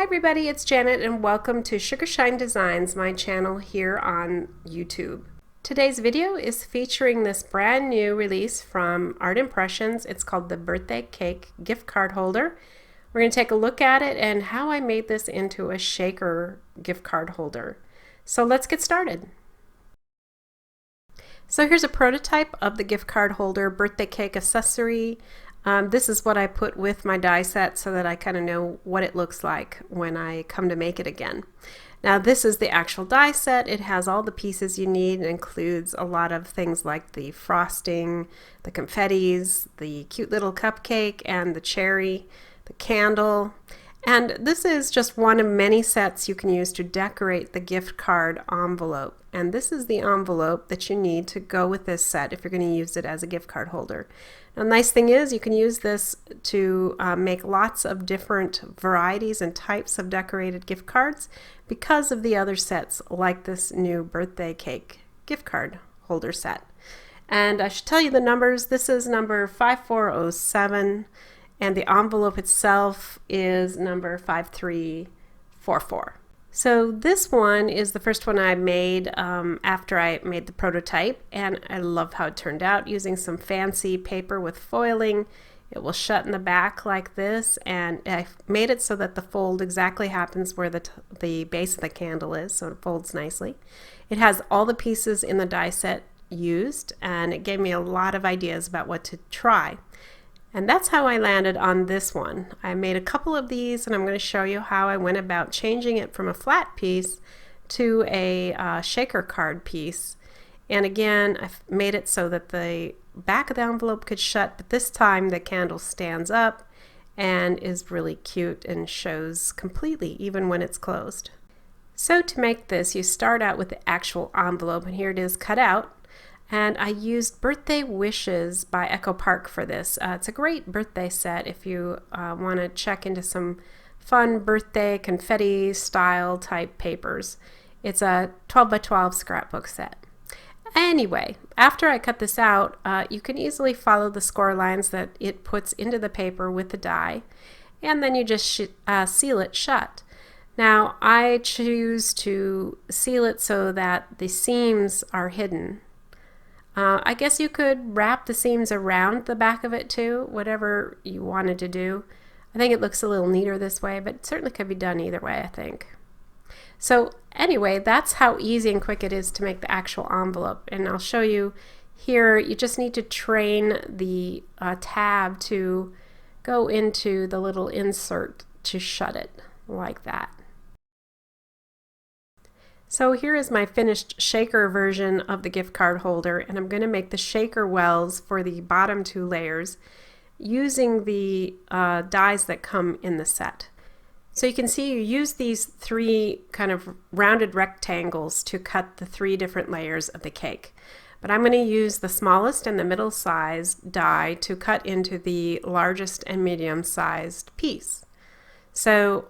everybody, it's Janet and welcome to Sugarshine Designs, my channel here on YouTube. Today's video is featuring this brand new release from Art Impressions. It's called the Birthday Cake Gift Card Holder. We're going to take a look at it and how I made this into a shaker gift card holder. So let's get started. So here's a prototype of the gift card holder birthday cake accessory. This is what I put with my die set so that I kind of know what it looks like when I come to make it again. Now this is the actual die set. It has all the pieces you need. It includes a lot of things like the frosting, the confettis, the cute little cupcake, and the cherry, the candle. And this is just one of many sets you can use to decorate the gift card envelope. And this is the envelope that you need to go with this set if you're going to use it as a gift card holder. Now, the nice thing is you can use this to make lots of different varieties and types of decorated gift cards because of the other sets like this new birthday cake gift card holder set. And I should tell you the numbers. This is number 5407. And the envelope itself is number 5344. So this one is the first one I made after I made the prototype, and I love how it turned out using some fancy paper with foiling. It will shut in the back like this, and I made it so that the fold exactly happens where the base of the candle is, so it folds nicely. It has all the pieces in the die set used, and it gave me a lot of ideas about what to try. And that's how I landed on this one. I made a couple of these and I'm going to show you how I went about changing it from a flat piece to a shaker card piece. And again, I've made it so that the back of the envelope could shut, but this time the candle stands up and is really cute and shows completely even when it's closed. So to make this, you start out with the actual envelope, and here it is cut out. And I used Birthday Wishes by Echo Park for this. It's a great birthday set if you want to check into some fun birthday confetti style type papers. It's a 12 by 12 scrapbook set. Anyway, after I cut this out, you can easily follow the score lines that it puts into the paper with the die, and then you just seal it shut. Now I choose to seal it so that the seams are hidden. I guess you could wrap the seams around the back of it too, whatever you wanted to do. I think it looks a little neater this way, but it certainly could be done either way, I think. So anyway, that's how easy and quick it is to make the actual envelope. And I'll show you here, you just need to train the tab to go into the little insert to shut it like that. So here is my finished shaker version of the gift card holder, and I'm going to make the shaker wells for the bottom two layers using the dies that come in the set. So you can see you use these three kind of rounded rectangles to cut the three different layers of the cake. But I'm going to use the smallest and the middle sized die to cut into the largest and medium sized piece. So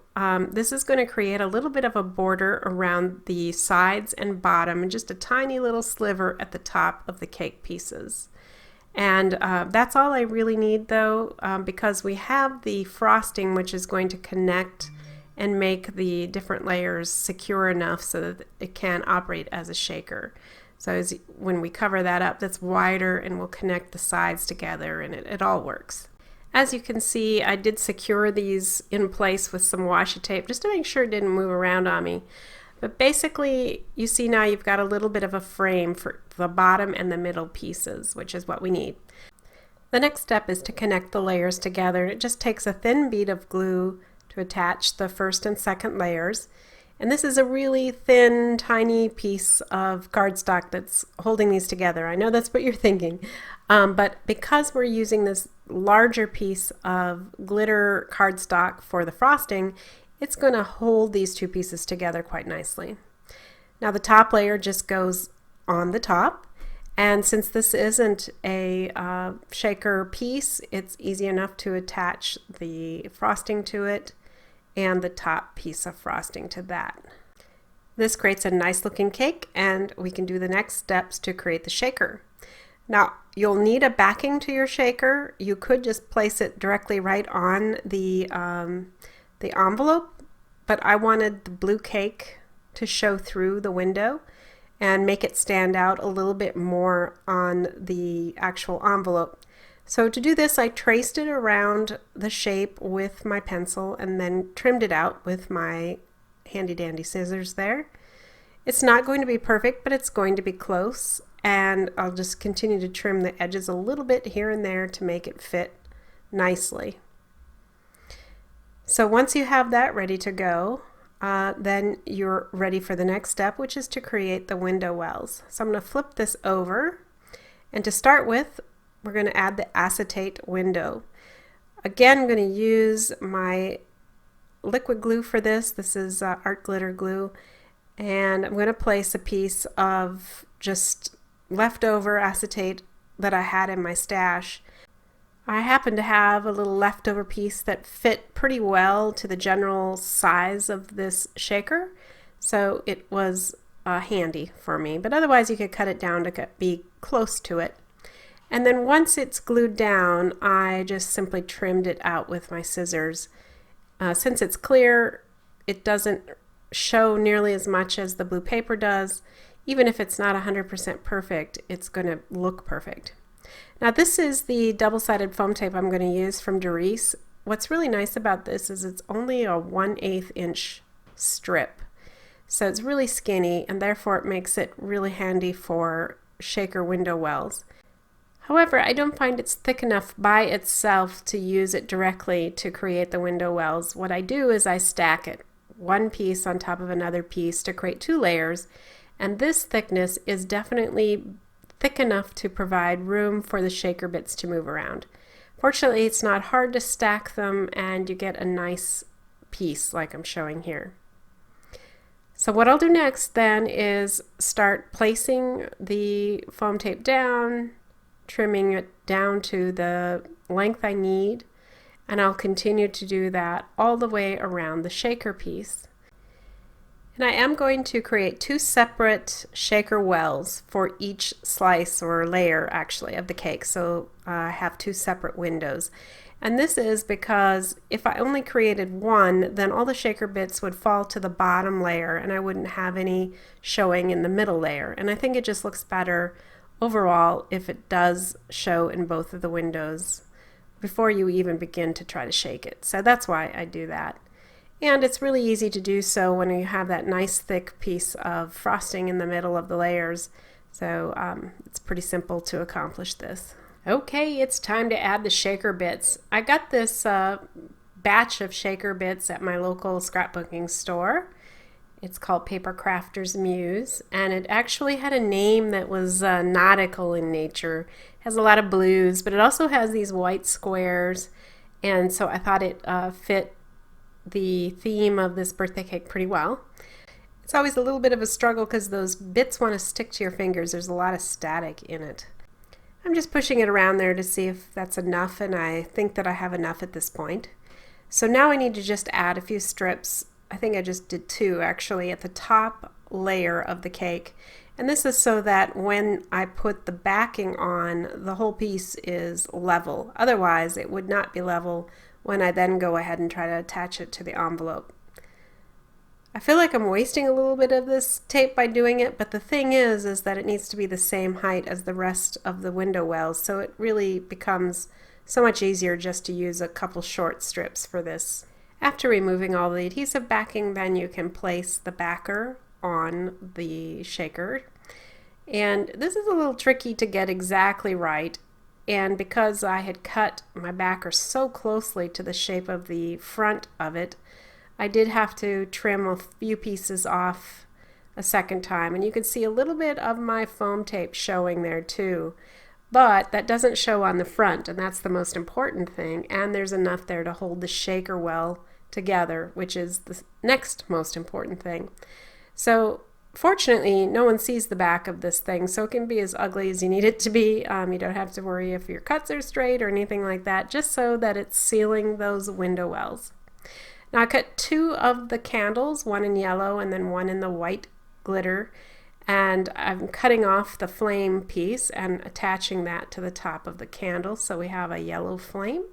this is going to create a little bit of a border around the sides and bottom and just a tiny little sliver at the top of the cake pieces. And that's all I really need though, because we have the frosting which is going to connect and make the different layers secure enough so that it can operate as a shaker. So when we cover that up, that's wider and will connect the sides together, and it all works. As you can see, I did secure these in place with some washi tape just to make sure it didn't move around on me. But basically, you see now you've got a little bit of a frame for the bottom and the middle pieces, which is what we need. The next step is to connect the layers together. It just takes a thin bead of glue to attach the first and second layers. And this is a really thin, tiny piece of cardstock that's holding these together. I know that's what you're thinking. But because we're using this larger piece of glitter cardstock for the frosting, it's going to hold these two pieces together quite nicely. Now the top layer just goes on the top, and since this isn't a shaker piece, it's easy enough to attach the frosting to it and the top piece of frosting to that. This creates a nice looking cake, and we can do the next steps to create the shaker. Now you'll need a backing to your shaker. You could just place it directly right on the envelope, but I wanted the blue cake to show through the window and make it stand out a little bit more on the actual envelope. So to do this, I traced it around the shape with my pencil and then trimmed it out with my handy dandy scissors there. It's not going to be perfect, but it's going to be close, and I'll just continue to trim the edges a little bit here and there to make it fit nicely. So once you have that ready to go, then you're ready for the next step, which is to create the window wells. So I'm going to flip this over, and to start with, we're going to add the acetate window. Again, I'm going to use my liquid glue for this. This is art glitter glue, and I'm going to place a piece of just leftover acetate that I had in my stash. I happen to have a little leftover piece that fit pretty well to the general size of this shaker, so it was handy for me, but otherwise you could cut it down to be close to it. And then once it's glued down, I just simply trimmed it out with my scissors. Since it's clear, it doesn't show nearly as much as the blue paper does. Even if it's not 100% perfect, it's going to look perfect. Now this is the double-sided foam tape I'm going to use from Doris. What's really nice about this is it's only a 1/8 inch strip. So it's really skinny, and therefore it makes it really handy for shaker window wells. However, I don't find it's thick enough by itself to use it directly to create the window wells. What I do is I stack it, one piece on top of another piece, to create 2 layers, and this thickness is definitely thick enough to provide room for the shaker bits to move around. Fortunately, it's not hard to stack them, and you get a nice piece like I'm showing here. So what I'll do next then is start placing the foam tape down, trimming it down to the length I need, and I'll continue to do that all the way around the shaker piece. And I am going to create 2 separate shaker wells for each slice or layer actually of the cake. So I have 2 separate windows. And this is because if I only created one, then all the shaker bits would fall to the bottom layer and I wouldn't have any showing in the middle layer. And I think it just looks better overall if it does show in both of the windows before you even begin to try to shake it. So that's why I do that. And it's really easy to do so when you have that nice thick piece of frosting in the middle of the layers. So it's pretty simple to accomplish this. Okay, it's time to add the shaker bits. I got this batch of shaker bits at my local scrapbooking store. It's called Paper Crafter's Muse, and it actually had a name that was nautical in nature. It has a lot of blues, but it also has these white squares, and so I thought it fit the theme of this birthday cake pretty well. It's always a little bit of a struggle because those bits want to stick to your fingers. There's a lot of static in it. I'm just pushing it around there to see if that's enough, and I think that I have enough at this point. So now I need to just add a few strips. I think I just did 2 actually at the top layer of the cake. And this is so that when I put the backing on, the whole piece is level. Otherwise, it would not be level when I then go ahead and try to attach it to the envelope. I feel like I'm wasting a little bit of this tape by doing it, but the thing is that it needs to be the same height as the rest of the window wells, so it really becomes so much easier just to use a couple short strips for this. After removing all the adhesive backing, then you can place the backer on the shaker. And this is a little tricky to get exactly right, and because I had cut my backer so closely to the shape of the front of it, I did have to trim a few pieces off a second time, and you can see a little bit of my foam tape showing there too, but that doesn't show on the front, and that's the most important thing, and there's enough there to hold the shaker well together, which is the next most important thing. So fortunately, no one sees the back of this thing, so it can be as ugly as you need it to be. You don't have to worry if your cuts are straight or anything like that, just so that it's sealing those window wells. Now I cut 2 of the candles, one in yellow and then one in the white glitter, and I'm cutting off the flame piece and attaching that to the top of the candle, so we have a yellow flame.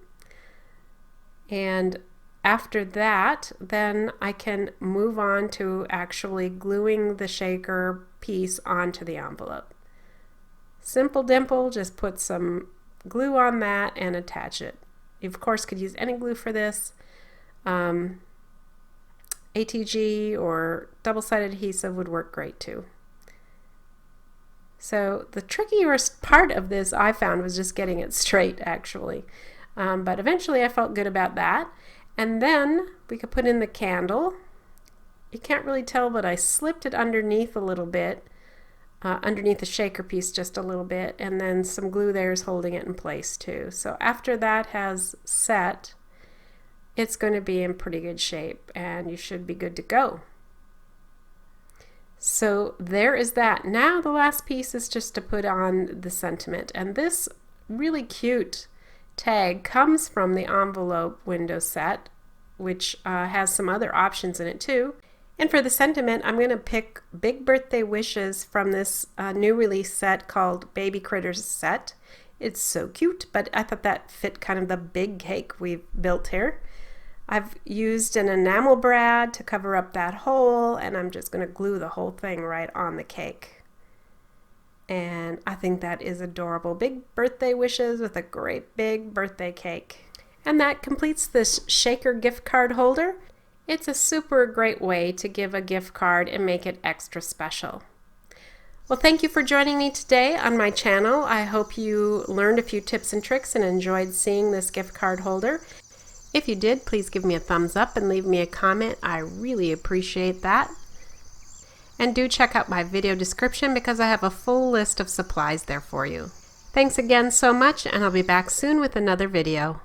And after that, then I can move on to actually gluing the shaker piece onto the envelope. Simple dimple, just put some glue on that and attach it. You of course could use any glue for this. ATG or double-sided adhesive would work great too. So the trickiest part of this I found was just getting it straight actually. But eventually I felt good about that. And then we could put in the candle. You can't really tell, but I slipped it underneath a little bit, underneath the shaker piece just a little bit, and then some glue there is holding it in place too. So after that has set, it's going to be in pretty good shape and you should be good to go. So there is that. Now the last piece is just to put on the sentiment, and this really cute tag comes from the envelope window set, which has some other options in it too. And for the sentiment, I'm going to pick Big Birthday Wishes from this new release set called Baby Critters Set. It's so cute, but I thought that fit kind of the big cake we've built here. I've used an enamel brad to cover up that hole, and I'm just going to glue the whole thing right on the cake. And I think that is adorable. Big birthday wishes with a great big birthday cake. And that completes this shaker gift card holder. It's a super great way to give a gift card and make it extra special. Well, thank you for joining me today on my channel. I hope you learned a few tips and tricks and enjoyed seeing this gift card holder. If you did, please give me a thumbs up and leave me a comment. I really appreciate that. And do check out my video description because I have a full list of supplies there for you. Thanks again so much, and I'll be back soon with another video.